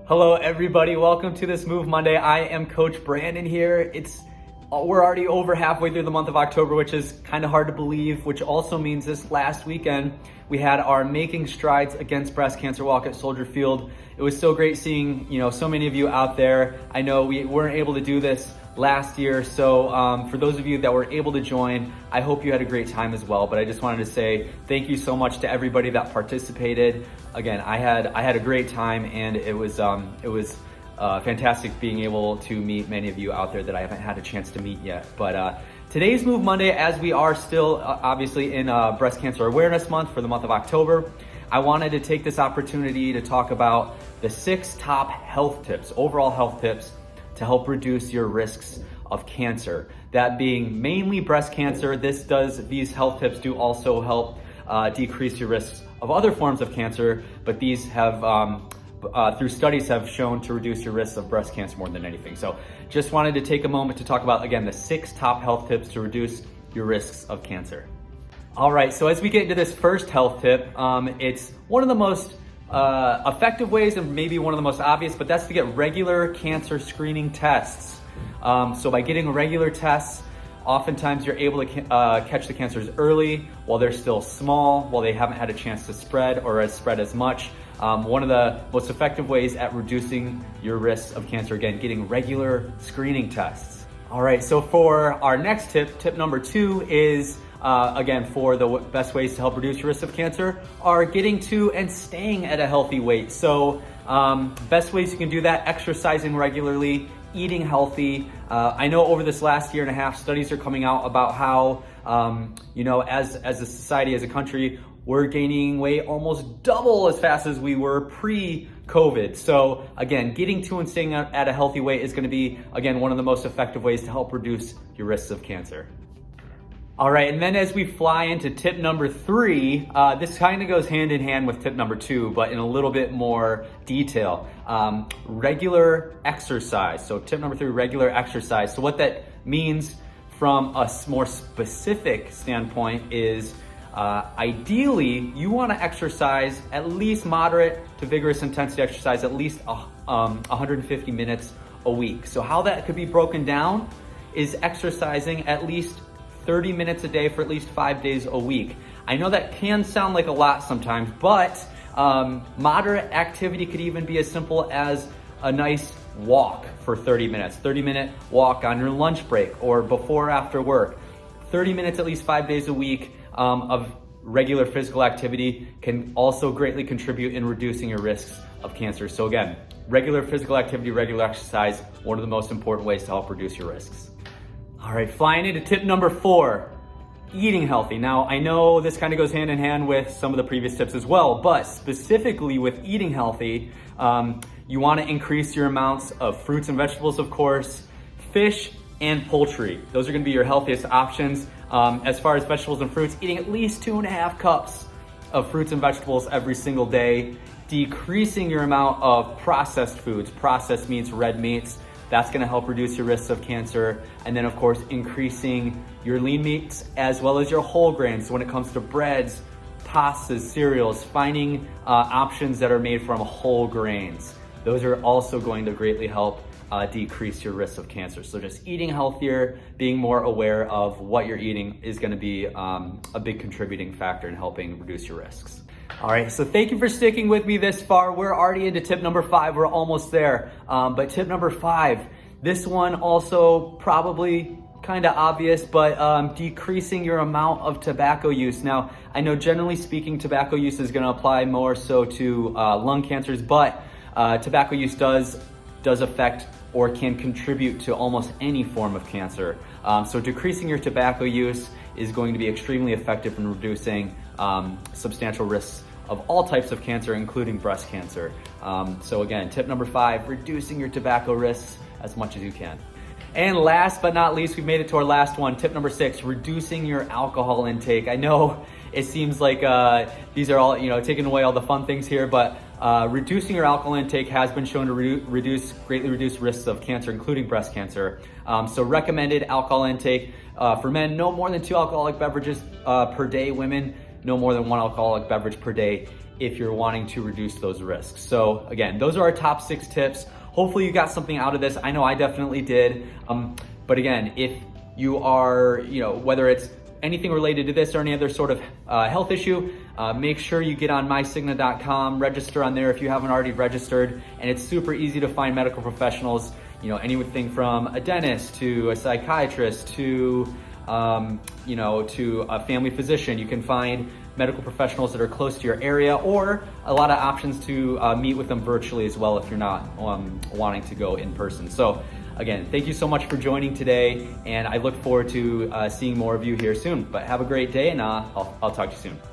Hello everybody, welcome to this Move Monday. I am Coach Brandon here. We're already over halfway through the month of October, which is kind of hard to believe, which also means this last weekend we had our Making Strides Against Breast Cancer walk at Soldier Field. It was so great seeing, so many of you out there. I know we weren't able to do this last year, so for those of you that were able to join, I hope you had a great time as well. But I just wanted to say thank you so much to everybody that participated. Again, I had a great time, and it was fantastic being able to meet many of you out there that I haven't had a chance to meet yet. But today's Move Monday, as we are still obviously in Breast Cancer Awareness Month for the month of October, I wanted to take this opportunity to talk about the 6 top health tips, overall health tips, to help reduce your risks of cancer. That being mainly breast cancer. These health tips do also help decrease your risks of other forms of cancer, but these have through studies have shown to reduce your risks of breast cancer more than anything. So just wanted to take a moment to talk about, again, the 6 top health tips to reduce your risks of cancer. All right, so as we get into this first health tip, it's one of the most effective ways and maybe one of the most obvious, but that's to get regular cancer screening tests. So by getting regular tests, oftentimes you're able to catch the cancers early while they're still small, while they haven't had a chance to spread or spread as much. One of the most effective ways at reducing your risks of cancer, again, getting regular screening tests. All right, so for our next tip number 2 is, again, for the best ways to help reduce your risk of cancer are getting to and staying at a healthy weight. So best ways you can do that: exercising regularly, eating healthy. I know over this last year and a half, studies are coming out about how, as a society, as a country, we're gaining weight almost double as fast as we were pre-COVID. So again, getting to and staying at a healthy weight is going to be, again, one of the most effective ways to help reduce your risks of cancer. All right, and then as we fly into tip number 3, this kind of goes hand in hand with tip number 2, but in a little bit more detail. Regular exercise. So tip number 3, regular exercise. So what that means from a more specific standpoint is ideally you want to exercise at least moderate to vigorous intensity exercise, at least 150 minutes a week. So how that could be broken down is exercising at least 30 minutes a day for at least 5 days a week. I know that can sound like a lot sometimes, but moderate activity could even be as simple as a nice walk for 30 minutes, 30-minute walk on your lunch break or before or after work. 30 minutes at least 5 days a week of regular physical activity can also greatly contribute in reducing your risks of cancer. So again, regular physical activity, regular exercise, one of the most important ways to help reduce your risks. All right, flying into tip number 4, eating healthy. Now, I know this kind of goes hand in hand with some of the previous tips as well, but specifically with eating healthy, you want to increase your amounts of fruits and vegetables, of course, fish and poultry. Those are going to be your healthiest options. As far as vegetables and fruits, eating at least 2.5 cups of fruits and vegetables every single day, decreasing your amount of processed foods. Processed meats, red meats. That's going to help reduce your risks of cancer. And then, of course, increasing your lean meats as well as your whole grains. So when it comes to breads, pastas, cereals, finding options that are made from whole grains. Those are also going to greatly help decrease your risk of cancer. So just eating healthier, being more aware of what you're eating is going to be a big contributing factor in helping reduce your risks. All right, so thank you for sticking with me this far. We're already into tip number 5. We're almost there. But tip number 5, this one also probably kind of obvious, but decreasing your amount of tobacco use. Now, I know generally speaking, tobacco use is going to apply more so to lung cancers, but tobacco use does affect or can contribute to almost any form of cancer. So decreasing your tobacco use is going to be extremely effective in reducing substantial risks of all types of cancer, including breast cancer. So again, tip number 5, reducing your tobacco risks as much as you can. And last but not least, we've made it to our last one, tip number 6, reducing your alcohol intake. I know it seems like these are all, taking away all the fun things here, but reducing your alcohol intake has been shown to greatly reduce risks of cancer, including breast cancer. So recommended alcohol intake for men, no more than 2 alcoholic beverages per day. Women, no more than 1 alcoholic beverage per day if you're wanting to reduce those risks. So again, those are our top 6 tips. Hopefully you got something out of this. I know I definitely did. But again, if you are, whether it's anything related to this or any other sort of health issue, make sure you get on mycigna.com, register on there if you haven't already registered, and it's super easy to find medical professionals, anything from a dentist to a psychiatrist to, to a family physician. You can find medical professionals that are close to your area, or a lot of options to meet with them virtually as well if you're not wanting to go in person. So again, thank you so much for joining today, and I look forward to seeing more of you here soon. But have a great day, and I'll talk to you soon.